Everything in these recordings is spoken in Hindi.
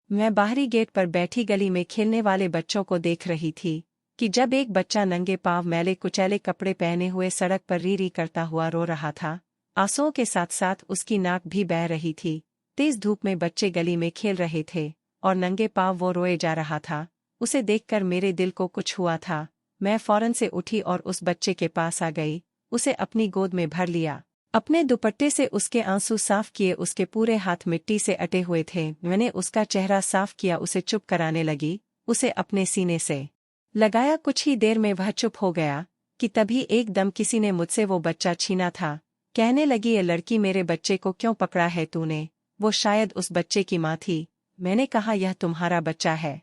मैं बाहरी गेट पर बैठी गली में खेलने वाले बच्चों को देख रही थी कि जब एक बच्चा नंगे पांव मैले कुचैले कपड़े पहने हुए सड़क पर री री करता हुआ रो रहा था। आंसुओं के साथ साथ उसकी नाक भी बह रही थी। तेज धूप में बच्चे गली में खेल रहे थे और नंगे पांव वो रोए जा रहा था। उसे देखकर मेरे दिल को कुछ हुआ था। मैं फौरन से उठी और उस बच्चे के पास आ गई, उसे अपनी गोद में भर लिया। अपने दुपट्टे से उसके आंसू साफ किए, उसके पूरे हाथ मिट्टी से अटे हुए थे। मैंने उसका चेहरा साफ किया, उसे चुप कराने लगी, उसे अपने सीने से लगाया। कुछ ही देर में वह चुप हो गया कि तभी एकदम किसी ने मुझसे वो बच्चा छीना था। कहने लगी, ये लड़की मेरे बच्चे को क्यों पकड़ा है तूने? वो शायद उस बच्चे की माँ थी। मैंने कहा, यह तुम्हारा बच्चा है?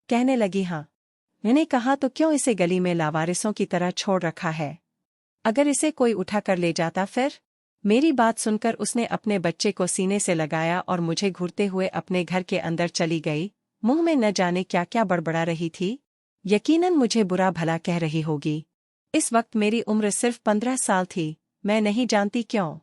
कहने लगी, हाँ। मैंने कहा, तो क्यों इसे गली में लावारिसों की तरह छोड़ रखा है? अगर इसे कोई उठा कर ले जाता फिर? मेरी बात सुनकर उसने अपने बच्चे को सीने से लगाया और मुझे घूरते हुए अपने घर के अंदर चली गई। मुंह में न जाने क्या क्या बड़बड़ा रही थी। यकीनन मुझे बुरा भला कह रही होगी। इस वक्त मेरी उम्र सिर्फ 15 साल थी। मैं नहीं जानती क्यों,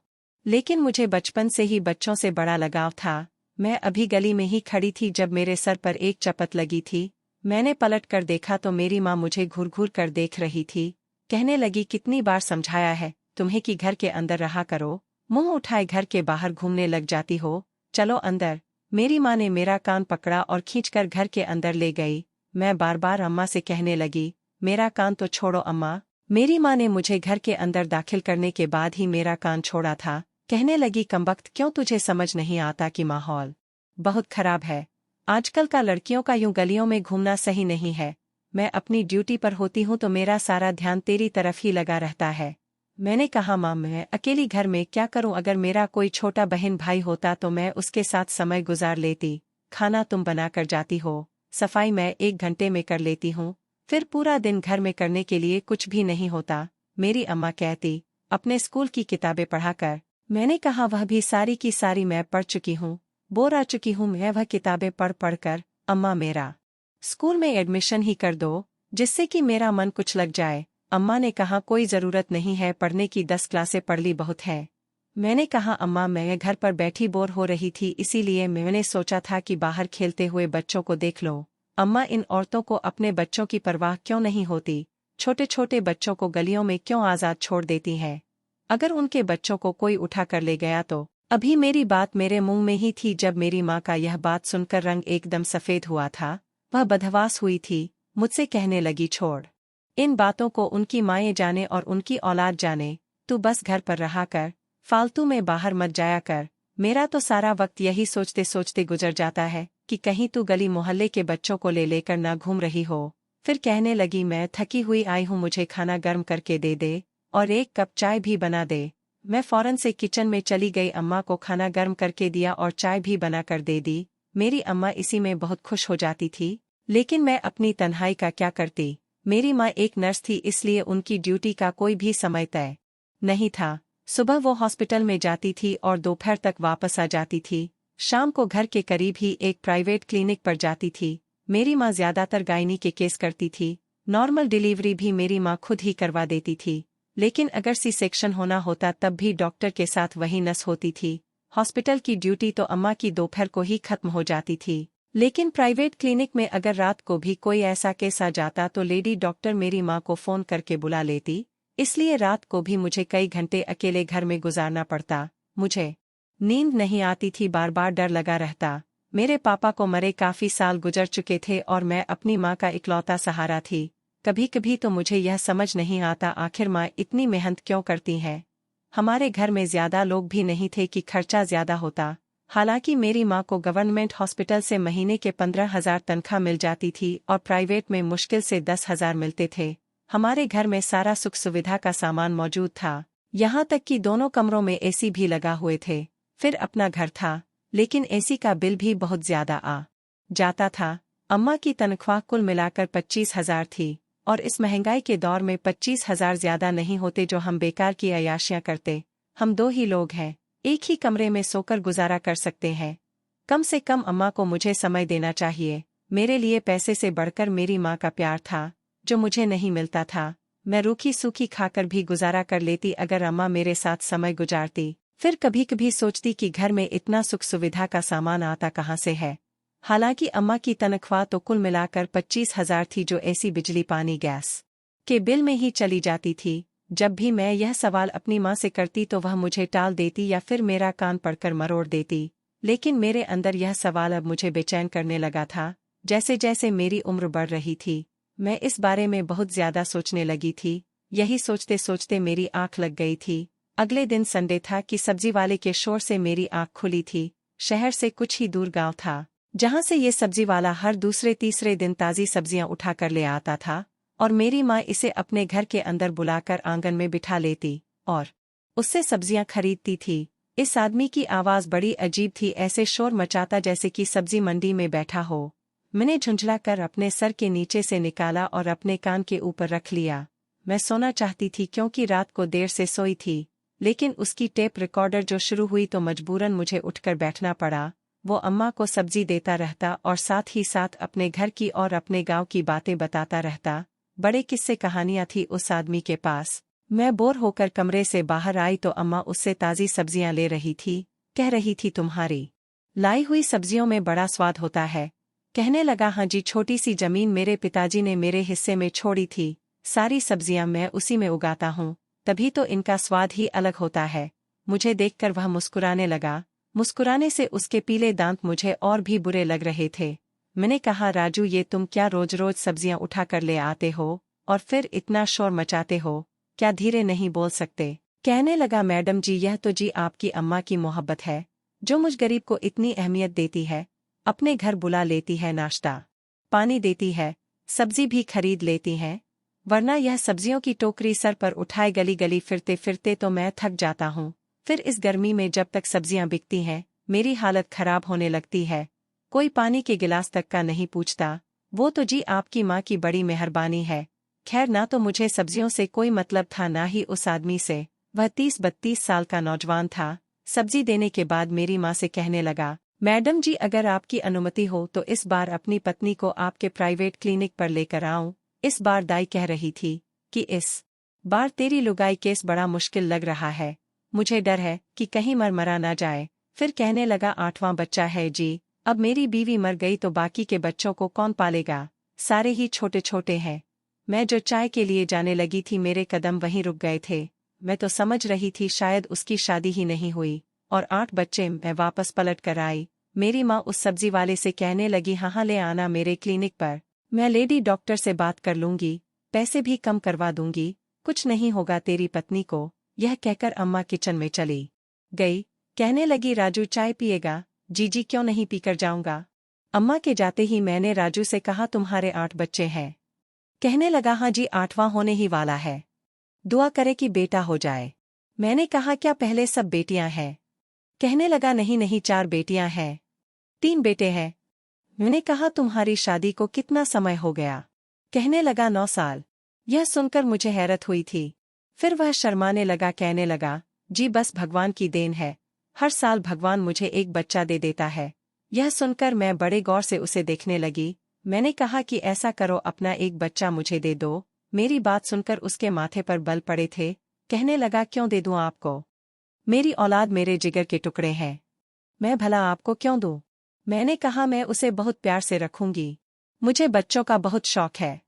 लेकिन मुझे बचपन से ही बच्चों से बड़ा लगाव था। मैं अभी गली में ही खड़ी थी जब मेरे सर पर एक चपत लगी थी। मैंने पलट कर देखा तो मेरी माँ मुझे घूर घूर कर देख रही थी। कहने लगी, कितनी बार समझाया है तुम्हें कि घर के अंदर रहा करो, मुंह उठाए घर के बाहर घूमने लग जाती हो। चलो अंदर। मेरी माँ ने मेरा कान पकड़ा और खींचकर घर के अंदर ले गई। मैं बार बार अम्मा से कहने लगी, मेरा कान तो छोड़ो अम्मा। मेरी माँ ने मुझे घर के अंदर दाखिल करने के बाद ही मेरा कान छोड़ा था। कहने लगी, कमबख्त, क्यों तुझे समझ नहीं आता कि माहौल बहुत खराब है? आजकल का लड़कियों का यूं गलियों में घूमना सही नहीं है। मैं अपनी ड्यूटी पर होती हूँ तो मेरा सारा ध्यान तेरी तरफ ही लगा रहता है। मैंने कहा, माँ, मैं अकेली घर में क्या करूं? अगर मेरा कोई छोटा बहन भाई होता तो मैं उसके साथ समय गुजार लेती। खाना तुम बना कर जाती हो, सफाई मैं 1 घंटे में कर लेती हूँ, फिर पूरा दिन घर में करने के लिए कुछ भी नहीं होता। मेरी अम्मा कहती, अपने स्कूल की किताबें पढ़ा कर। मैंने कहा, वह भी सारी की सारी मैं पढ़ चुकी हूँ, बोर आ चुकी हूँ मैं वह किताबें पढ़ पढ़ कर। अम्मा, मेरा स्कूल में एडमिशन ही कर दो, जिससे कि मेरा मन कुछ लग जाए। अम्मा ने कहा, कोई ज़रूरत नहीं है पढ़ने की, 10 क्लासें पढ़ ली बहुत है। मैंने कहा, अम्मा, मैं घर पर बैठी बोर हो रही थी, इसीलिए मैंने सोचा था कि बाहर खेलते हुए बच्चों को देख लो। अम्मा, इन औरतों को अपने बच्चों की परवाह क्यों नहीं होती? छोटे छोटे बच्चों को गलियों में क्यों आज़ाद छोड़ देती हैं? अगर उनके बच्चों को कोई उठा कर ले गया तो? अभी मेरी बात मेरे मुंह में ही थी जब मेरी माँ का यह बात सुनकर रंग एकदम सफ़ेद हुआ था। वह बदहवास हुई थी, मुझसे कहने लगी, छोड़ इन बातों को, उनकी माएँ जाने और उनकी औलाद जाने, तू बस घर पर रहा कर, फालतू में बाहर मत जाया कर। मेरा तो सारा वक्त यही सोचते सोचते गुजर जाता है कि कहीं तू गली मोहल्ले के बच्चों को ले लेकर ना घूम रही हो। फिर कहने लगी, मैं थकी हुई आई हूँ, मुझे खाना गर्म करके दे दे और 1 कप चाय भी बना दे। मैं फौरन से किचन में चली गई, अम्मा को खाना गर्म करके दिया और चाय भी बनाकर दे दी। मेरी अम्मा इसी में बहुत खुश हो जाती थी, लेकिन मैं अपनी तन्हाई का क्या करती? मेरी माँ एक नर्स थी, इसलिए उनकी ड्यूटी का कोई भी समय तय नहीं था। सुबह वो हॉस्पिटल में जाती थी और दोपहर तक वापस आ जाती थी। शाम को घर के करीब ही एक प्राइवेट क्लिनिक पर जाती थी। मेरी माँ ज्यादातर गायनी के केस करती थी। नॉर्मल डिलीवरी भी मेरी माँ खुद ही करवा देती थी, लेकिन अगर सी सेक्शन होना होता तब भी डॉक्टर के साथ वही नर्स होती थी। हॉस्पिटल की ड्यूटी तो अम्मा की दोपहर को ही खत्म हो जाती थी, लेकिन प्राइवेट क्लिनिक में अगर रात को भी कोई ऐसा केस आ जाता तो लेडी डॉक्टर मेरी माँ को फ़ोन करके बुला लेती। इसलिए रात को भी मुझे कई घंटे अकेले घर में गुजारना पड़ता। मुझे नींद नहीं आती थी, बार बार डर लगा रहता। मेरे पापा को मरे काफ़ी साल गुजर चुके थे और मैं अपनी माँ का इकलौता सहारा थी। कभी कभी तो मुझे यह समझ नहीं आता, आखिर माँ इतनी मेहनत क्यों करती है? हमारे घर में ज़्यादा लोग भी नहीं थे कि खर्चा ज़्यादा होता। हालांकि मेरी माँ को गवर्नमेंट हॉस्पिटल से महीने के 15,000 तनख्वाह मिल जाती थी और प्राइवेट में मुश्किल से 10,000 मिलते थे। हमारे घर में सारा सुख सुविधा का सामान मौजूद था, यहाँ तक कि दोनों कमरों में एसी भी लगा हुए थे। फिर अपना घर था, लेकिन एसी का बिल भी बहुत ज़्यादा आ जाता था। अम्मा की तनख्वाह कुल मिलाकर 25,000 थी, और इस महंगाई के दौर में 25,000 ज़्यादा नहीं होते जो हम बेकार की अय्याशियाँ करते। हम 2 ही लोग हैं, एक ही कमरे में सोकर गुजारा कर सकते हैं। कम से कम अम्मा को मुझे समय देना चाहिए। मेरे लिए पैसे से बढ़कर मेरी माँ का प्यार था, जो मुझे नहीं मिलता था। मैं रूखी सूखी खाकर भी गुजारा कर लेती अगर अम्मा मेरे साथ समय गुजारती। फिर कभी कभी सोचती कि घर में इतना सुख सुविधा का सामान आता कहाँ से है। हालांकि अम्मा की तनख्वाह तो कुल मिलाकर 25,000 थी, जो ऐसी बिजली पानी गैस के बिल में ही चली जाती थी। जब भी मैं यह सवाल अपनी माँ से करती तो वह मुझे टाल देती या फिर मेरा कान पकड़कर मरोड़ देती। लेकिन मेरे अंदर यह सवाल अब मुझे बेचैन करने लगा था। जैसे जैसे मेरी उम्र बढ़ रही थी, मैं इस बारे में बहुत ज्यादा सोचने लगी थी। यही सोचते सोचते मेरी आंख लग गई थी। अगले दिन संडे था कि सब्जी वाले के शोर से मेरी आंख खुली थी। शहर से कुछ ही दूर गांव था, जहां से ये सब्जी वाला हर दूसरे तीसरे दिन ताज़ी सब्जियां उठा कर ले आता था और मेरी माँ इसे अपने घर के अंदर बुलाकर आंगन में बिठा लेती और उससे सब्जियां खरीदती थी। इस आदमी की आवाज़ बड़ी अजीब थी, ऐसे शोर मचाता जैसे कि सब्जी मंडी में बैठा हो। मैंने झुंझला कर अपने सर के नीचे से निकाला और अपने कान के ऊपर रख लिया। मैं सोना चाहती थी क्योंकि रात को देर से सोई थी, लेकिन उसकी टेप रिकॉर्डर जो शुरू हुई तो मजबूरन मुझे उठकर बैठना पड़ा। वो अम्मा को सब्जी देता रहता और साथ ही साथ अपने घर की और अपने गांव की बातें बताता रहता। बड़े किस्से कहानियां थी उस आदमी के पास। मैं बोर होकर कमरे से बाहर आई तो अम्मा उससे ताज़ी सब्जियां ले रही थी। कह रही थी, तुम्हारी लाई हुई सब्जियों में बड़ा स्वाद होता है। कहने लगा, हाँ जी, छोटी सी जमीन मेरे पिताजी ने मेरे हिस्से में छोड़ी थी। सारी सब्जियां मैं उसी में उगाता हूँ, तभी तो इनका स्वाद ही अलग होता है। मुझे देखकर वह मुस्कुराने लगा। मुस्कुराने से उसके पीले दांत मुझे और भी बुरे लग रहे थे। मैंने कहा, राजू, ये तुम क्या रोज रोज सब्जियां उठा कर ले आते हो और फिर इतना शोर मचाते हो? क्या धीरे नहीं बोल सकते? कहने लगा, मैडम जी, यह तो जी आपकी अम्मा की मोहब्बत है, जो मुझ गरीब को इतनी अहमियत देती है। अपने घर बुला लेती है, नाश्ता पानी देती है, सब्जी भी खरीद लेती हैं। वरना यह सब्जियों की टोकरी सर पर उठाए गली गली फिरते फिरते तो मैं थक जाता हूँ। फिर इस गर्मी में जब तक सब्जियां बिकती हैं, मेरी हालत खराब होने लगती है। कोई पानी के गिलास तक का नहीं पूछता। वो तो जी आपकी माँ की बड़ी मेहरबानी है। खैर, ना तो मुझे सब्जियों से कोई मतलब था, ना ही उस आदमी से। वह 30-32 साल का नौजवान था। सब्जी देने के बाद मेरी माँ से कहने लगा, मैडम जी, अगर आपकी अनुमति हो तो इस बार अपनी पत्नी को आपके प्राइवेट क्लिनिक पर लेकर आऊं। इस बार दाई कह रही थी कि इस बार तेरी लुगाई केस बड़ा मुश्किल लग रहा है। मुझे डर है कि कहीं मरा ना जाए। फिर कहने लगा, 8वां बच्चा है जी। अब मेरी बीवी मर गई तो बाकी के बच्चों को कौन पालेगा? सारे ही छोटे छोटे हैं। मैं जो चाय के लिए जाने लगी थी, मेरे कदम वहीं रुक गए थे। मैं तो समझ रही थी शायद उसकी शादी ही नहीं हुई। और 8 बच्चे। मैं वापस पलट कर आई। मेरी माँ उस सब्जी वाले से कहने लगी, हाँ ले आना मेरे क्लिनिक पर, मैं लेडी डॉक्टर से बात कर लूंगी, पैसे भी कम करवा दूंगी, कुछ नहीं होगा तेरी पत्नी को। यह कहकर अम्मा किचन में चली गई। कहने लगी, राजू चाय पिएगा? जी क्यों नहीं, पीकर जाऊंगा। अम्मा के जाते ही मैंने राजू से कहा, तुम्हारे 8 बच्चे हैं? कहने लगा, हाँ जी, 8वां होने ही वाला है। दुआ करे कि बेटा हो जाए। मैंने कहा, क्या पहले सब बेटियां हैं? कहने लगा, नहीं नहीं, 4 बेटियां हैं, 3 बेटे हैं। मैंने कहा, तुम्हारी शादी को कितना समय हो गया? कहने लगा, 9 साल। यह सुनकर मुझे हैरत हुई थी। फिर वह शर्माने लगा, कहने लगा, जी बस भगवान की देन है, हर साल भगवान मुझे एक बच्चा दे देता है। यह सुनकर मैं बड़े गौर से उसे देखने लगी। मैंने कहा कि ऐसा करो, अपना एक बच्चा मुझे दे दो। मेरी बात सुनकर उसके माथे पर बल पड़े थे। कहने लगा, क्यों दे दूं आपको? मेरी औलाद मेरे जिगर के टुकड़े हैं, मैं भला आपको क्यों दूं? मैंने कहा, मैं उसे बहुत प्यार से रखूंगी, मुझे बच्चों का बहुत शौक है।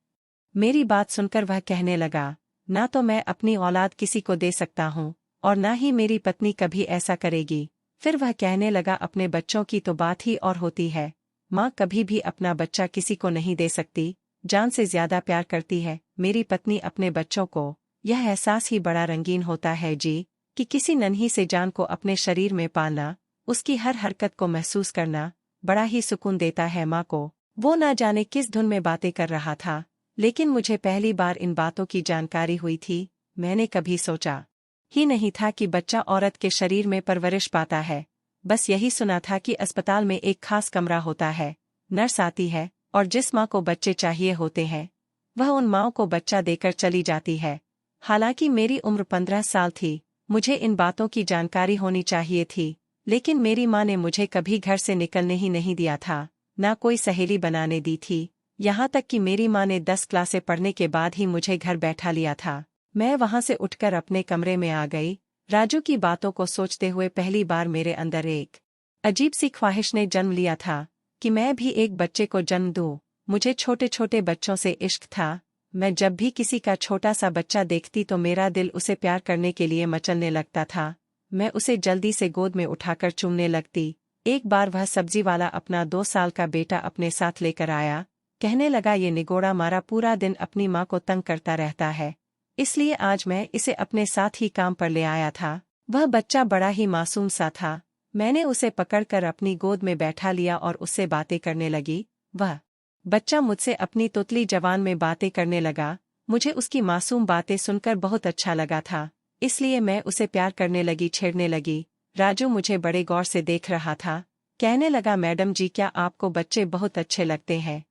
मेरी बात सुनकर वह कहने लगा, ना तो मैं अपनी औलाद किसी को दे सकता हूँ और ना ही मेरी पत्नी कभी ऐसा करेगी। फिर वह कहने लगा, अपने बच्चों की तो बात ही और होती है। माँ कभी भी अपना बच्चा किसी को नहीं दे सकती, जान से ज्यादा प्यार करती है मेरी पत्नी अपने बच्चों को। यह एहसास ही बड़ा रंगीन होता है जी, कि किसी नन्ही से जान को अपने शरीर में पालना, उसकी हर हरकत को महसूस करना बड़ा ही सुकून देता है माँ को। वो ना जाने किस धुन में बातें कर रहा था, लेकिन मुझे पहली बार इन बातों की जानकारी हुई थी। मैंने कभी सोचा ही नहीं था कि बच्चा औरत के शरीर में परवरिश पाता है। बस यही सुना था कि अस्पताल में एक खास कमरा होता है, नर्स आती है और जिस माँ को बच्चे चाहिए होते हैं, वह उन माँओं को बच्चा देकर चली जाती है। हालांकि मेरी उम्र 15 साल थी, मुझे इन बातों की जानकारी होनी चाहिए थी, लेकिन मेरी माँ ने मुझे कभी घर से निकलने ही नहीं दिया था, ना कोई सहेली बनाने दी थी। यहाँ तक कि मेरी माँ ने 10 क्लासें पढ़ने के बाद ही मुझे घर बैठा लिया था। मैं वहाँ से उठकर अपने कमरे में आ गई। राजू की बातों को सोचते हुए पहली बार मेरे अंदर एक अजीब सी ख्वाहिश ने जन्म लिया था कि मैं भी एक बच्चे को जन्म दूं। मुझे छोटे छोटे बच्चों से इश्क था। मैं जब भी किसी का छोटा सा बच्चा देखती तो मेरा दिल उसे प्यार करने के लिए मचलने लगता था। मैं उसे जल्दी से गोद में उठाकर चूमने लगती। एक बार वह सब्जी वाला अपना 2 साल का बेटा अपने साथ लेकर आया। कहने लगा, ये निगोड़ा मारा पूरा दिन अपनी माँ को तंग करता रहता है, इसलिए आज मैं इसे अपने साथ ही काम पर ले आया था। वह बच्चा बड़ा ही मासूम सा था। मैंने उसे पकड़कर अपनी गोद में बैठा लिया और उससे बातें करने लगी। वह बच्चा मुझसे अपनी तोतली जबान में बातें करने लगा। मुझे उसकी मासूम बातें सुनकर बहुत अच्छा लगा था, इसलिए मैं उसे प्यार करने लगी, छेड़ने लगी। राजू मुझे बड़े गौर से देख रहा था। कहने लगा, मैडम जी क्या आपको बच्चे बहुत अच्छे लगते हैं?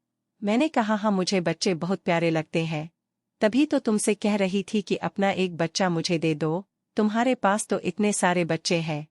मैंने कहा, हाँ मुझे बच्चे बहुत प्यारे लगते हैं। तभी तो तुमसे कह रही थी कि अपना एक बच्चा मुझे दे दो। तुम्हारे पास तो इतने सारे बच्चे हैं,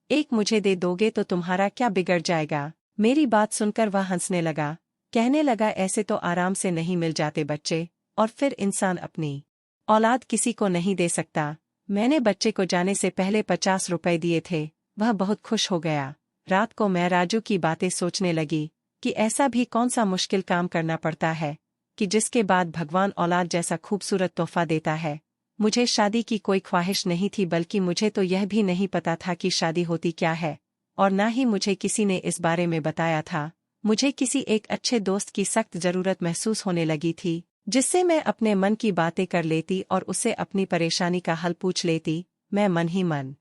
एक मुझे दे दोगे तो तुम्हारा क्या बिगड़ जाएगा? मेरी बात सुनकर वह हंसने लगा। कहने लगा, ऐसे तो आराम से नहीं मिल जाते बच्चे, और फिर इंसान अपनी औलाद किसी को नहीं दे सकता। मैंने बच्चे को जाने से पहले 50 रुपए दिए थे। वह बहुत खुश हो गया। रात को मैं राजू की बातें सोचने लगी कि ऐसा भी कौन सा मुश्किल काम करना पड़ता है कि जिसके बाद भगवान औलाद जैसा खूबसूरत तोहफा देता है। मुझे शादी की कोई ख्वाहिश नहीं थी, बल्कि मुझे तो यह भी नहीं पता था कि शादी होती क्या है, और ना ही मुझे किसी ने इस बारे में बताया था। मुझे किसी एक अच्छे दोस्त की सख्त जरूरत महसूस होने लगी थी, जिससे मैं अपने मन की बातें कर लेती और उससे अपनी परेशानी का हल पूछ लेती। मैं मन ही मन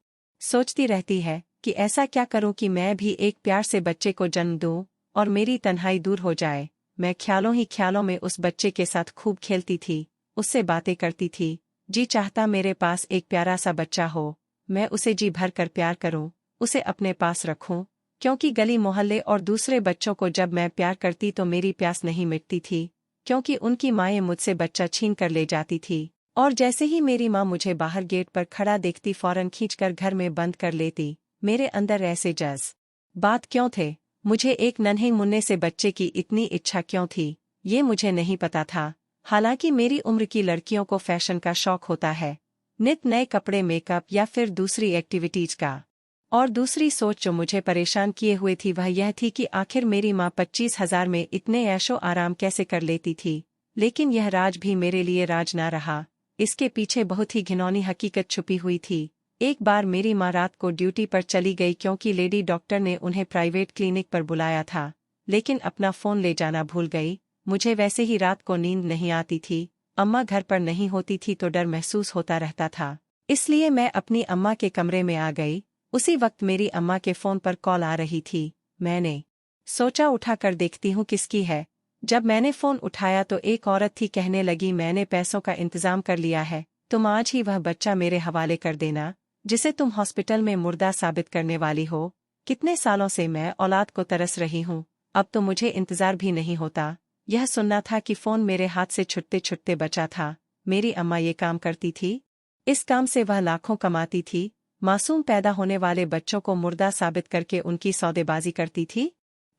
सोचती रहती है कि ऐसा क्या करूं कि मैं भी एक प्यार से बच्चे को जन्म दूं और मेरी तन्हाई दूर हो जाए। मैं ख्यालों ही ख्यालों में उस बच्चे के साथ खूब खेलती थी, उससे बातें करती थी। जी चाहता मेरे पास एक प्यारा सा बच्चा हो, मैं उसे जी भर कर प्यार करूं, उसे अपने पास रखूं, क्योंकि गली मोहल्ले और दूसरे बच्चों को जब मैं प्यार करती तो मेरी प्यास नहीं मिटती थी, क्योंकि उनकी माएँ मुझसे बच्चा छीन कर ले जाती थी। और जैसे ही मेरी माँ मुझे बाहर गेट पर खड़ा देखती फौरन खींचकर घर में बंद कर लेती। मेरे अंदर ऐसे बात क्यों थे? मुझे एक नन्हे मुन्ने से बच्चे की इतनी इच्छा क्यों थी, ये मुझे नहीं पता था। हालांकि मेरी उम्र की लड़कियों को फैशन का शौक होता है, नित नए कपड़े, मेकअप या फिर दूसरी एक्टिविटीज का। और दूसरी सोच जो मुझे परेशान किए हुए थी वह यह थी कि आखिर मेरी माँ 25,000 में इतने ऐशो आराम कैसे कर लेती थी। लेकिन यह राज भी मेरे लिए राज ना रहा, इसके पीछे बहुत ही घिनौनी हकीकत छुपी हुई थी। एक बार मेरी माँ रात को ड्यूटी पर चली गई, क्योंकि लेडी डॉक्टर ने उन्हें प्राइवेट क्लिनिक पर बुलाया था, लेकिन अपना फ़ोन ले जाना भूल गई। मुझे वैसे ही रात को नींद नहीं आती थी। अम्मा घर पर नहीं होती थी तो डर महसूस होता रहता था, इसलिए मैं अपनी अम्मा के कमरे में आ गई। उसी वक्त मेरी अम्मा के फ़ोन पर कॉल आ रही थी। मैंने सोचा उठा कर देखती हूँ किसकी है। जब मैंने फ़ोन उठाया तो एक औरत थी। कहने लगी, मैंने पैसों का इंतज़ाम कर लिया है, तुम आज ही वह बच्चा मेरे हवाले कर देना जिसे तुम हॉस्पिटल में मुर्दा साबित करने वाली हो। कितने सालों से मैं औलाद को तरस रही हूँ, अब तो मुझे इंतज़ार भी नहीं होता। यह सुनना था कि फ़ोन मेरे हाथ से छुटते छुटते बचा था। मेरी अम्मा ये काम करती थी, इस काम से वह लाखों कमाती थी। मासूम पैदा होने वाले बच्चों को मुर्दा साबित करके उनकी सौदेबाजी करती थी।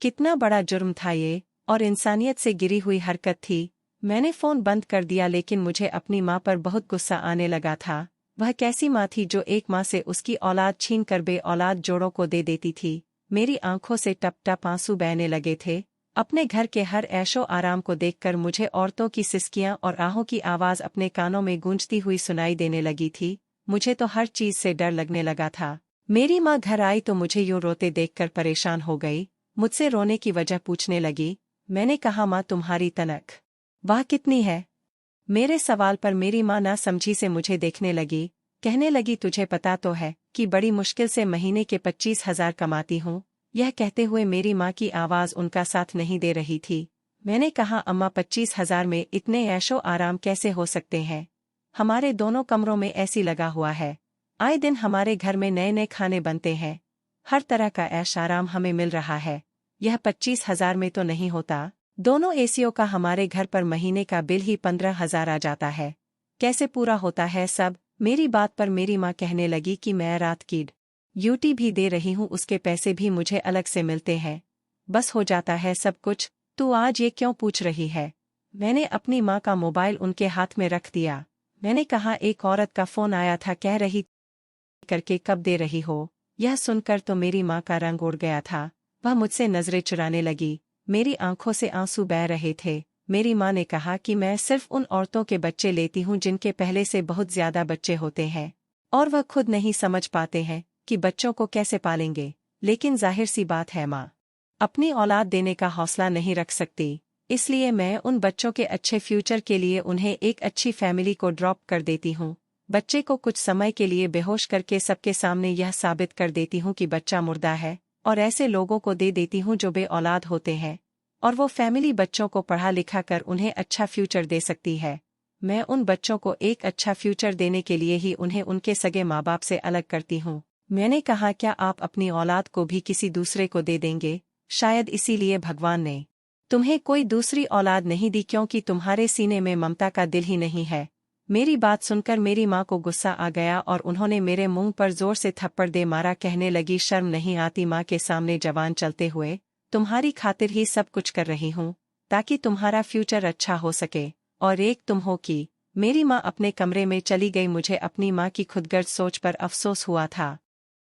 कितना बड़ा जुर्म था ये, और इंसानियत से गिरी हुई हरकत थी। मैंने फ़ोन बंद कर दिया, लेकिन मुझे अपनी माँ पर बहुत गुस्सा आने लगा था। वह कैसी माँ थी जो एक माँ से उसकी औलाद छीन कर बे औलाद जोड़ों को दे देती थी। मेरी आंखों से टप टप आंसू बहने लगे थे। अपने घर के हर ऐशो आराम को देखकर मुझे औरतों की सिसकियां और आहों की आवाज़ अपने कानों में गूंजती हुई सुनाई देने लगी थी। मुझे तो हर चीज़ से डर लगने लगा था। मेरी माँ घर आई तो मुझे यूं रोते देखकर परेशान हो गई। मुझसे रोने की वजह पूछने लगी। मैंने कहा, माँ तुम्हारी तनख्वाह कितनी है? मेरे सवाल पर मेरी माँ ना समझी से मुझे देखने लगी। कहने लगी, तुझे पता तो है कि बड़ी मुश्किल से महीने के 25,000 कमाती हूँ। यह कहते हुए मेरी माँ की आवाज़ उनका साथ नहीं दे रही थी। मैंने कहा, अम्मा 25,000 में इतने ऐशो आराम कैसे हो सकते हैं? हमारे दोनों कमरों में एसी लगा हुआ है, आए दिन हमारे घर में नए नए खाने बनते हैं, हर तरह का ऐश आराम हमें मिल रहा है। यह 25,000 में तो नहीं होता। दोनों एसीओं का हमारे घर पर महीने का बिल ही 15,000 आ जाता है। कैसे पूरा होता है सब? मेरी बात पर मेरी माँ कहने लगी कि मैं रात की ड्यूटी भी दे रही हूँ, उसके पैसे भी मुझे अलग से मिलते हैं, बस हो जाता है सब कुछ। तू आज ये क्यों पूछ रही है? मैंने अपनी माँ का मोबाइल उनके हाथ में रख दिया। मैंने कहा, एक औरत का फ़ोन आया था, कह रही करके कब दे रही हो? यह सुनकर तो मेरी माँ का रंग उड़ गया था। वह मुझसे नजरें चुराने लगी। मेरी आंखों से आंसू बह रहे थे। मेरी माँ ने कहा कि मैं सिर्फ उन औरतों के बच्चे लेती हूँ जिनके पहले से बहुत ज्यादा बच्चे होते हैं और वह खुद नहीं समझ पाते हैं कि बच्चों को कैसे पालेंगे। लेकिन जाहिर सी बात है, माँ अपनी औलाद देने का हौसला नहीं रख सकती, इसलिए मैं उन बच्चों के अच्छे फ्यूचर के लिए उन्हें एक अच्छी फैमिली को ड्रॉप कर देती हूँ। बच्चे को कुछ समय के लिए बेहोश करके सबके सामने यह साबित कर देती हूँ कि बच्चा मुर्दा है, और ऐसे लोगों को दे देती हूँ जो बे औलाद होते हैं, और वो फैमिली बच्चों को पढ़ा लिखा कर उन्हें अच्छा फ्यूचर दे सकती है। मैं उन बच्चों को एक अच्छा फ्यूचर देने के लिए ही उन्हें उनके सगे माँ बाप से अलग करती हूँ। मैंने कहा, क्या आप अपनी औलाद को भी किसी दूसरे को दे देंगे? शायद इसीलिए भगवान ने तुम्हें कोई दूसरी औलाद नहीं दी, क्योंकि तुम्हारे सीने में ममता का दिल ही नहीं है। मेरी बात सुनकर मेरी माँ को गुस्सा आ गया और उन्होंने मेरे मुंह पर जोर से थप्पड़ दे मारा। कहने लगी, शर्म नहीं आती माँ के सामने जवान चलते हुए? तुम्हारी खातिर ही सब कुछ कर रही हूँ ताकि तुम्हारा फ्यूचर अच्छा हो सके, और एक तुम हो कि। मेरी माँ अपने कमरे में चली गई। मुझे अपनी माँ की खुदगर्ज सोच पर अफसोस हुआ था।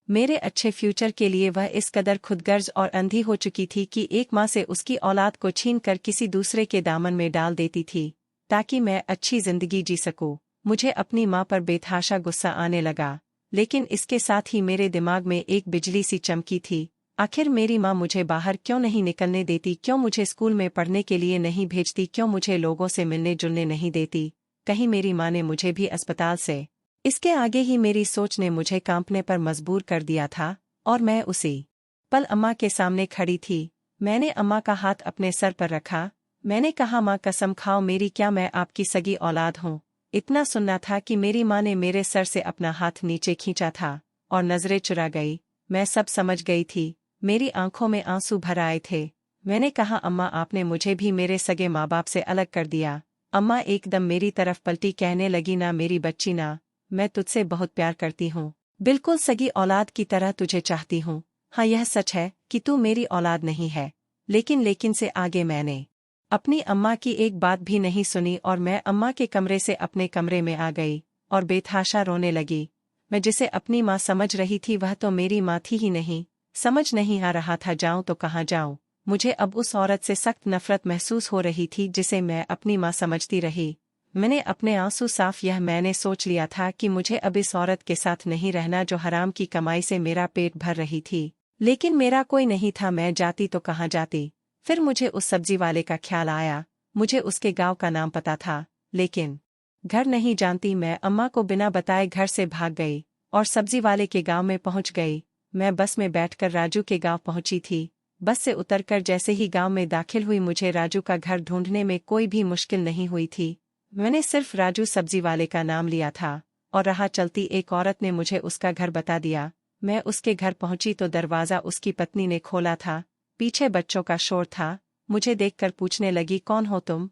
मेरे अच्छे फ्यूचर के लिए वह इस कदर खुदगर्ज और अंधी हो चुकी थी कि एक माँ से उसकी औलाद को छीन कर किसी दूसरे के दामन में डाल देती थी ताकि मैं अच्छी जिंदगी जी सकूं। मुझे अपनी माँ पर बेतहाशा गुस्सा आने लगा, लेकिन इसके साथ ही मेरे दिमाग में एक बिजली सी चमकी थी। आखिर मेरी माँ मुझे बाहर क्यों नहीं निकलने देती? क्यों मुझे स्कूल में पढ़ने के लिए नहीं भेजती? क्यों मुझे लोगों से मिलने जुलने नहीं देती? कहीं मेरी माँ ने मुझे भी अस्पताल से। इसके आगे ही मेरी सोच ने मुझे कांपने पर मजबूर कर दिया था, और मैं उसी पल अम्मा के सामने खड़ी थी। मैंने अम्मा का हाथ अपने सर पर रखा। मैंने कहा, माँ कसम खाओ मेरी, क्या मैं आपकी सगी औलाद हूँ? इतना सुनना था कि मेरी माँ ने मेरे सर से अपना हाथ नीचे खींचा था और नजरें चुरा गई। मैं सब समझ गई थी। मेरी आंखों में आंसू भर आए थे। मैंने कहा, अम्मा आपने मुझे भी मेरे सगे माँ बाप से अलग कर दिया। अम्मा एकदम मेरी तरफ पलटी, कहने लगी, ना मेरी बच्ची ना, मैं तुझसे बहुत प्यार करती हूँ, बिल्कुल सगी औलाद की तरह तुझे चाहती हूँ। हाँ, यह सच है कि तू मेरी औलाद नहीं है, लेकिन से आगे मैंने अपनी अम्मा की एक बात भी नहीं सुनी और मैं अम्मा के कमरे से अपने कमरे में आ गई और बेतहाशा रोने लगी। मैं जिसे अपनी माँ समझ रही थी वह तो मेरी माँ थी ही नहीं। समझ नहीं आ रहा था जाऊं तो कहाँ जाऊं। मुझे अब उस औरत से सख्त नफरत महसूस हो रही थी जिसे मैं अपनी माँ समझती रही। मैंने अपने आंसू साफ यह मैंने सोच लिया था कि मुझे अब इस औरत के साथ नहीं रहना जो हराम की कमाई से मेरा पेट भर रही थी। लेकिन मेरा कोई नहीं था, मैं जाती तो कहाँ जाती। फिर मुझे उस सब्जी वाले का ख्याल आया। मुझे उसके गांव का नाम पता था, लेकिन घर नहीं जानती। मैं अम्मा को बिना बताए घर से भाग गई और सब्जी वाले के गांव में पहुंच गई। मैं बस में बैठकर राजू के गांव पहुंची थी। बस से उतरकर जैसे ही गांव में दाखिल हुई मुझे राजू का घर ढूंढने में कोई भी मुश्किल नहीं हुई थी। मैंने सिर्फ राजू सब्जी वाले का नाम लिया था और राह चलती एक औरत ने मुझे उसका घर बता दिया। मैं उसके घर पहुंची तो दरवाजा उसकी पत्नी ने खोला था। पीछे बच्चों का शोर था। मुझे देखकर पूछने लगी, कौन हो तुम?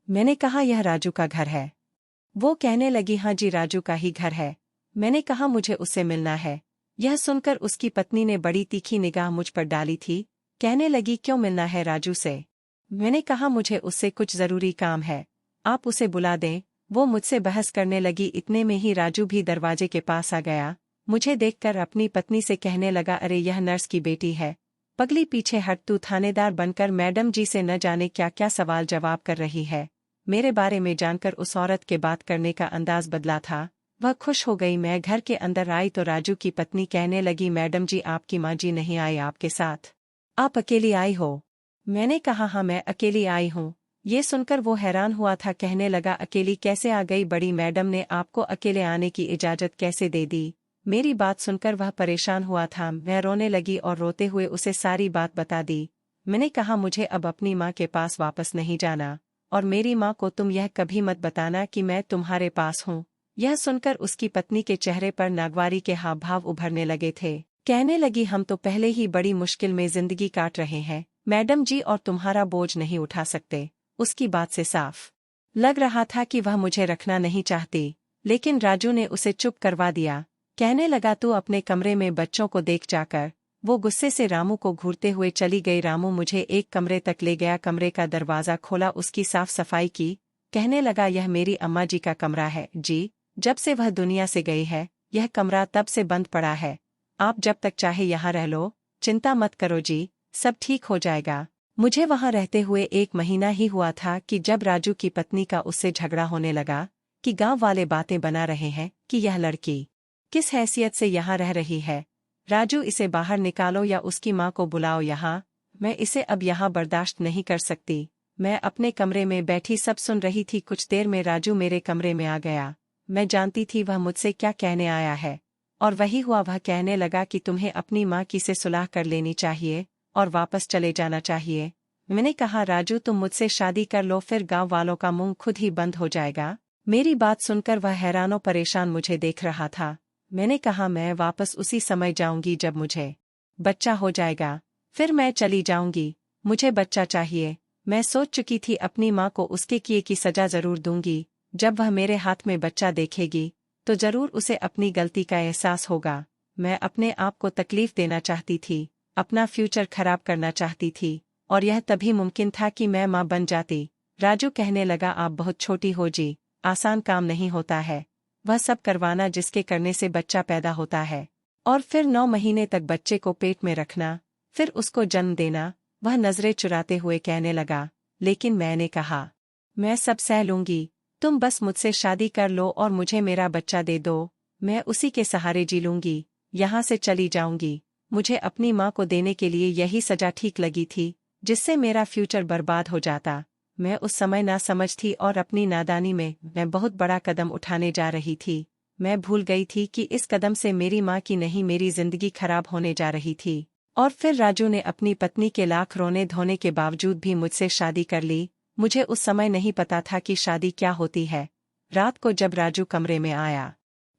मैंने कहा, यह राजू का घर है। वो कहने लगी, हाँ जी, राजू का ही घर है। मैंने कहा, मुझे उससे मिलना है। यह सुनकर उसकी पत्नी ने बड़ी तीखी निगाह मुझ पर डाली थी। कहने लगी, क्यों मिलना है राजू से? मैंने कहा, मुझे उससे कुछ जरूरी काम है, आप उसे बुला दें। वो मुझसे बहस करने लगी। इतने में ही राजू भी दरवाजे के पास आ गया। मुझे देखकर अपनी पत्नी से कहने लगा, अरे यह नर्स की बेटी है, पगली पीछे हट, तू थानेदार बनकर मैडम जी से न जाने क्या क्या सवाल जवाब कर रही है। मेरे बारे में जानकर उस औरत के बात करने का अंदाज बदला था। वह खुश हो गई। मैं घर के अंदर आई तो राजू की पत्नी कहने लगी, मैडम जी आपकी माँ जी नहीं आई आपके साथ, आप अकेली आई हो? मैंने कहा, हाँ मैं अकेली आई हूँ। ये सुनकर वो हैरान हुआ था। कहने लगा, अकेली कैसे आ गई? बड़ी मैडम ने आपको अकेले आने की इजाजत कैसे दे दी? मेरी बात सुनकर वह परेशान हुआ था। मैं रोने लगी और रोते हुए उसे सारी बात बता दी। मैंने कहा, मुझे अब अपनी माँ के पास वापस नहीं जाना, और मेरी माँ को तुम यह कभी मत बताना कि मैं तुम्हारे पास हूँ। यह सुनकर उसकी पत्नी के चेहरे पर नागवारी के हाव भाव उभरने लगे थे। कहने लगी, हम तो पहले ही बड़ी मुश्किल में जिंदगी काट रहे हैं मैडम जी, और तुम्हारा बोझ नहीं उठा सकते। उसकी बात से साफ लग रहा था कि वह मुझे रखना नहीं चाहती, लेकिन राजू ने उसे चुप करवा दिया। कहने लगा, तू अपने कमरे में बच्चों को देख जाकर। वो गुस्से से रामू को घूरते हुए चली गई। रामू मुझे एक कमरे तक ले गया, कमरे का दरवाजा खोला, उसकी साफ सफाई की। कहने लगा, यह मेरी अम्मा जी का कमरा है जी, जब से वह दुनिया से गई है यह कमरा तब से बंद पड़ा है। आप जब तक चाहे यहाँ रह लो, चिंता मत करो जी, सब ठीक हो जाएगा। मुझे वहां रहते हुए 1 महीना ही हुआ था कि जब राजू की पत्नी का उससे झगड़ा होने लगा कि गांव वाले बातें बना रहे हैं कि यह लड़की किस हैसियत से यहाँ रह रही है। राजू, इसे बाहर निकालो या उसकी माँ को बुलाओ यहाँ। मैं इसे अब यहाँ बर्दाश्त नहीं कर सकती। मैं अपने कमरे में बैठी सब सुन रही थी। कुछ देर में राजू मेरे कमरे में आ गया। मैं जानती थी वह मुझसे क्या कहने आया है, और वही हुआ। वह कहने लगा कि तुम्हें अपनी माँ की से सुलह कर लेनी चाहिए और वापस चले जाना चाहिए। मैंने कहा, राजू तुम मुझसे शादी कर लो, फिर गांव वालों का मुंह खुद ही बंद हो जाएगा। मेरी बात सुनकर वह हैरानो परेशान मुझे देख रहा था। मैंने कहा, मैं वापस उसी समय जाऊंगी जब मुझे बच्चा हो जाएगा, फिर मैं चली जाऊंगी। मुझे बच्चा चाहिए। मैं सोच चुकी थी अपनी माँ को उसके किए की सजा जरूर दूंगी। जब वह मेरे हाथ में बच्चा देखेगी तो जरूर उसे अपनी गलती का एहसास होगा। मैं अपने आप को तकलीफ देना चाहती थी, अपना फ्यूचर खराब करना चाहती थी, और यह तभी मुमकिन था कि मैं माँ बन जाती। राजू कहने लगा, आप बहुत छोटी हो जी, आसान काम नहीं होता है वह सब करवाना जिसके करने से बच्चा पैदा होता है, और फिर 9 महीने तक बच्चे को पेट में रखना, फिर उसको जन्म देना। वह नजरें चुराते हुए कहने लगा, लेकिन मैंने कहा, मैं सब सह लूंगी, तुम बस मुझसे शादी कर लो और मुझे मेरा बच्चा दे दो। मैं उसी के सहारे जी लूंगी, यहाँ से चली जाऊंगी। मुझे अपनी माँ को देने के लिए यही सजा ठीक लगी थी, जिससे मेरा फ्यूचर बर्बाद हो जाता। मैं उस समय ना समझ थी और अपनी नादानी में मैं बहुत बड़ा कदम उठाने जा रही थी। मैं भूल गई थी कि इस कदम से मेरी माँ की नहीं मेरी जिंदगी खराब होने जा रही थी। और फिर राजू ने अपनी पत्नी के लाख रोने धोने के बावजूद भी मुझसे शादी कर ली। मुझे उस समय नहीं पता था कि शादी क्या होती है। रात को जब राजू कमरे में आया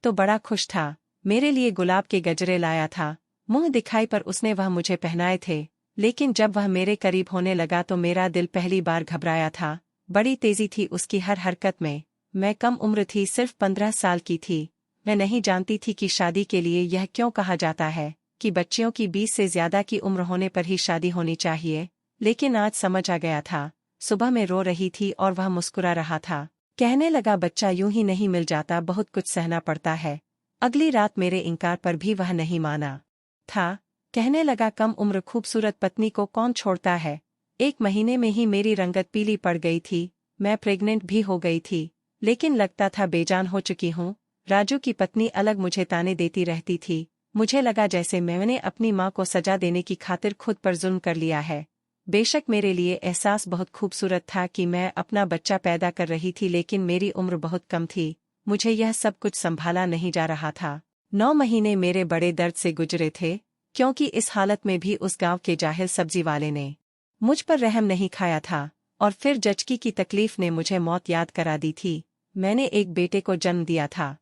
तो बड़ा खुश था। मेरे लिए गुलाब के गजरे लाया था। मुंह दिखाई पर उसने वह मुझे पहनाए थे, लेकिन जब वह मेरे करीब होने लगा तो मेरा दिल पहली बार घबराया था। बड़ी तेजी थी उसकी हर हरकत में। मैं कम उम्र थी, सिर्फ 15 साल की थी। मैं नहीं जानती थी कि शादी के लिए यह क्यों कहा जाता है कि बच्चियों की 20 से ज्यादा की उम्र होने पर ही शादी होनी चाहिए, लेकिन आज समझ आ गया था। सुबह में रो रही थी और वह मुस्कुरा रहा था। कहने लगा, बच्चा यूं ही नहीं मिल जाता, बहुत कुछ सहना पड़ता है। अगली रात मेरे इनकार पर भी वह नहीं माना था। कहने लगा, कम उम्र खूबसूरत पत्नी को कौन छोड़ता है। 1 महीने में ही मेरी रंगत पीली पड़ गई थी। मैं प्रेग्नेंट भी हो गई थी, लेकिन लगता था बेजान हो चुकी हूँ। राजू की पत्नी अलग मुझे ताने देती रहती थी। मुझे लगा जैसे मैंने अपनी माँ को सजा देने की खातिर खुद पर जुल्म कर लिया है। बेशक मेरे लिए एहसास बहुत खूबसूरत था कि मैं अपना बच्चा पैदा कर रही थी, लेकिन मेरी उम्र बहुत कम थी। मुझे यह सब कुछ संभाला नहीं जा रहा था। 9 महीने मेरे बड़े दर्द से गुजरे थे, क्योंकि इस हालत में भी उस गांव के जाहिल सब्जी वाले ने मुझ पर रहम नहीं खाया था। और फिर जचकी की तकलीफ ने मुझे मौत याद करा दी थी। मैंने एक बेटे को जन्म दिया था।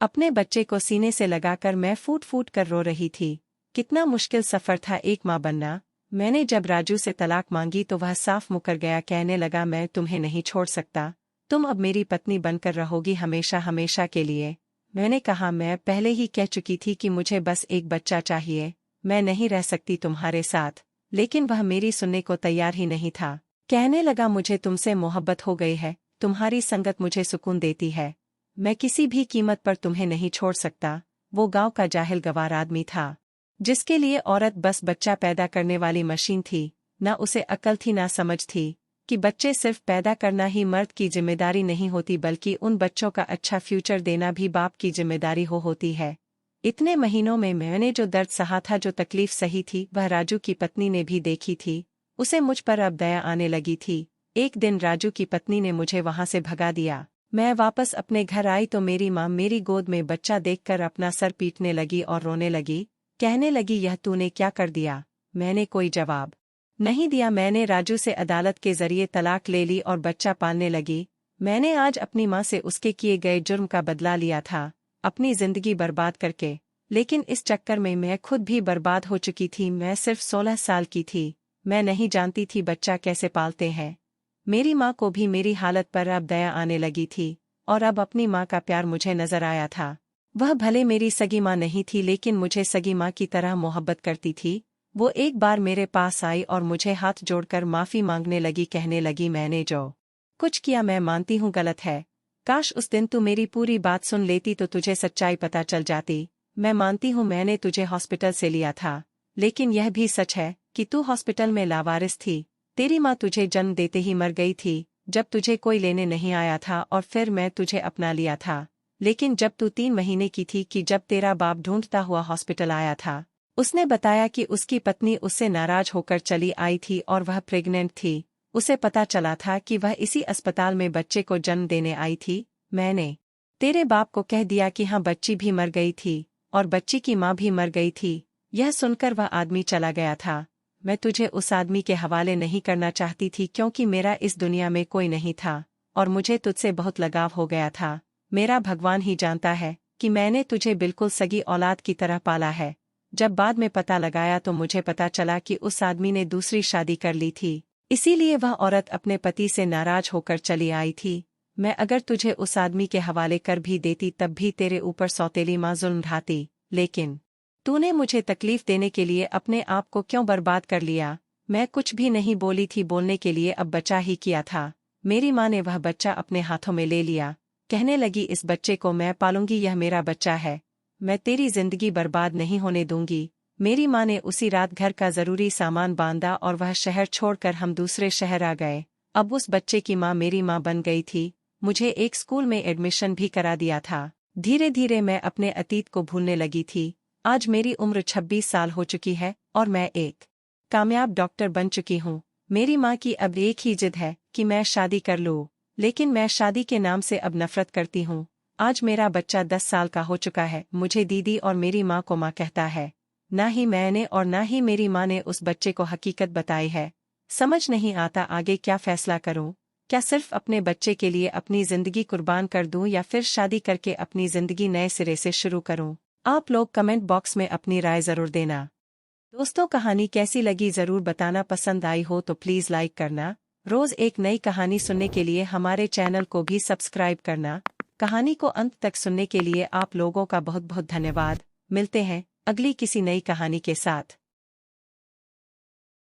अपने बच्चे को सीने से लगाकर मैं फूट फूट कर रो रही थी। कितना मुश्किल सफर था एक माँ बनना। मैंने जब राजू से तलाक मांगी तो वह साफ मुकर गया। कहने लगा, मैं तुम्हें नहीं छोड़ सकता, तुम अब मेरी पत्नी बनकर रहोगी हमेशा हमेशा के लिए। मैंने कहा, मैं पहले ही कह चुकी थी कि मुझे बस एक बच्चा चाहिए, मैं नहीं रह सकती तुम्हारे साथ। लेकिन वह मेरी सुनने को तैयार ही नहीं था। कहने लगा, मुझे तुमसे मोहब्बत हो गई है, तुम्हारी संगत मुझे सुकून देती है, मैं किसी भी कीमत पर तुम्हें नहीं छोड़ सकता। वो गांव का जाहिल गवार आदमी था, जिसके लिए औरत बस बच्चा पैदा करने वाली मशीन थी। न उसे अक्ल थी ना समझ थी कि बच्चे सिर्फ पैदा करना ही मर्द की जिम्मेदारी नहीं होती, बल्कि उन बच्चों का अच्छा फ्यूचर देना भी बाप की जिम्मेदारी होती है। इतने महीनों में मैंने जो दर्द सहा था, जो तकलीफ सही थी, वह राजू की पत्नी ने भी देखी थी। उसे मुझ पर अब दया आने लगी थी। एक दिन राजू की पत्नी ने मुझे वहां से भगा दिया। मैं वापस अपने घर आई तो मेरी माँ मेरी गोद में बच्चा देखकर अपना सर पीटने लगी और रोने लगी। कहने लगी, यह तूने क्या कर दिया। मैंने कोई जवाब नहीं दिया। मैंने राजू से अदालत के जरिए तलाक ले ली और बच्चा पालने लगी। मैंने आज अपनी माँ से उसके किए गए जुर्म का बदला लिया था, अपनी जिंदगी बर्बाद करके। लेकिन इस चक्कर में मैं खुद भी बर्बाद हो चुकी थी। मैं सिर्फ 16 साल की थी। मैं नहीं जानती थी बच्चा कैसे पालते हैं। मेरी माँ को भी मेरी हालत पर अब दया आने लगी थी, और अब अपनी माँ का प्यार मुझे नजर आया था। वह भले मेरी सगी माँ नहीं थी, लेकिन मुझे सगी माँ की तरह मोहब्बत करती थी। वो एक बार मेरे पास आई और मुझे हाथ जोड़कर माफी मांगने लगी। कहने लगी, मैंने जो कुछ किया मैं मानती हूँ गलत है। काश उस दिन तू मेरी पूरी बात सुन लेती तो तुझे सच्चाई पता चल जाती। मैं मानती हूँ मैंने तुझे हॉस्पिटल से लिया था, लेकिन यह भी सच है कि तू हॉस्पिटल में लावारिस थी। तेरी माँ तुझे जन्म देते ही मर गई थी, जब तुझे कोई लेने नहीं आया था और फिर मैं तुझे अपना लिया था। लेकिन जब तू 3 महीने की थी कि जब तेरा बाप ढूंढता हुआ हॉस्पिटल आया था, उसने बताया कि उसकी पत्नी उससे नाराज होकर चली आई थी और वह प्रेग्नेंट थी। उसे पता चला था कि वह इसी अस्पताल में बच्चे को जन्म देने आई थी। मैंने तेरे बाप को कह दिया कि हाँ, बच्ची भी मर गई थी और बच्ची की माँ भी मर गई थी। यह सुनकर वह आदमी चला गया था। मैं तुझे उस आदमी के हवाले नहीं करना चाहती थी क्योंकि मेरा इस दुनिया में कोई नहीं था और मुझे तुझसे बहुत लगाव हो गया था। मेरा भगवान ही जानता है कि मैंने तुझे बिल्कुल सगी औलाद की तरह पाला है। जब बाद में पता लगाया तो मुझे पता चला कि उस आदमी ने दूसरी शादी कर ली थी, इसीलिए वह औरत अपने पति से नाराज होकर चली आई थी। मैं अगर तुझे उस आदमी के हवाले कर भी देती तब भी तेरे ऊपर सौतेली माँ जुल्म ढाती, लेकिन तूने मुझे तकलीफ देने के लिए अपने आप को क्यों बर्बाद कर लिया। मैं कुछ भी नहीं बोली थी, बोलने के लिए अब बचा ही किया था। मेरी माँ ने वह बच्चा अपने हाथों में ले लिया, कहने लगी इस बच्चे को मैं पालूंगी, यह मेरा बच्चा है, मैं तेरी जिंदगी बर्बाद नहीं होने दूंगी। मेरी माँ ने उसी रात घर का जरूरी सामान बांधा और वह शहर छोड़कर हम दूसरे शहर आ गए। अब उस बच्चे की माँ मेरी माँ बन गई थी। मुझे एक स्कूल में एडमिशन भी करा दिया था। धीरे धीरे मैं अपने अतीत को भूलने लगी थी। आज मेरी उम्र 26 साल हो चुकी है और मैं एक कामयाब डॉक्टर बन चुकी हूँ। मेरी माँ की अब एक ही जिद है कि मैं शादी कर लूँ, लेकिन मैं शादी के नाम से अब नफरत करती हूँ। आज मेरा बच्चा 10 साल का हो चुका है। मुझे दीदी और मेरी माँ को माँ कहता है। ना ही मैंने और ना ही मेरी माँ ने उस बच्चे को हकीकत बताई है। समझ नहीं आता आगे क्या फैसला करूँ। क्या सिर्फ अपने बच्चे के लिए अपनी जिंदगी कुर्बान कर दूं या फिर शादी करके अपनी जिंदगी नए सिरे से शुरू करूं? आप लोग कमेंट बॉक्स में अपनी राय जरूर देना। दोस्तों, कहानी कैसी लगी जरूर बताना। पसंद आई हो तो प्लीज लाइक करना। रोज एक नई कहानी सुनने के लिए हमारे चैनल को भी सब्सक्राइब करना। कहानी को अंत तक सुनने के लिए आप लोगों का बहुत बहुत धन्यवाद। मिलते हैं अगली किसी नई कहानी के साथ।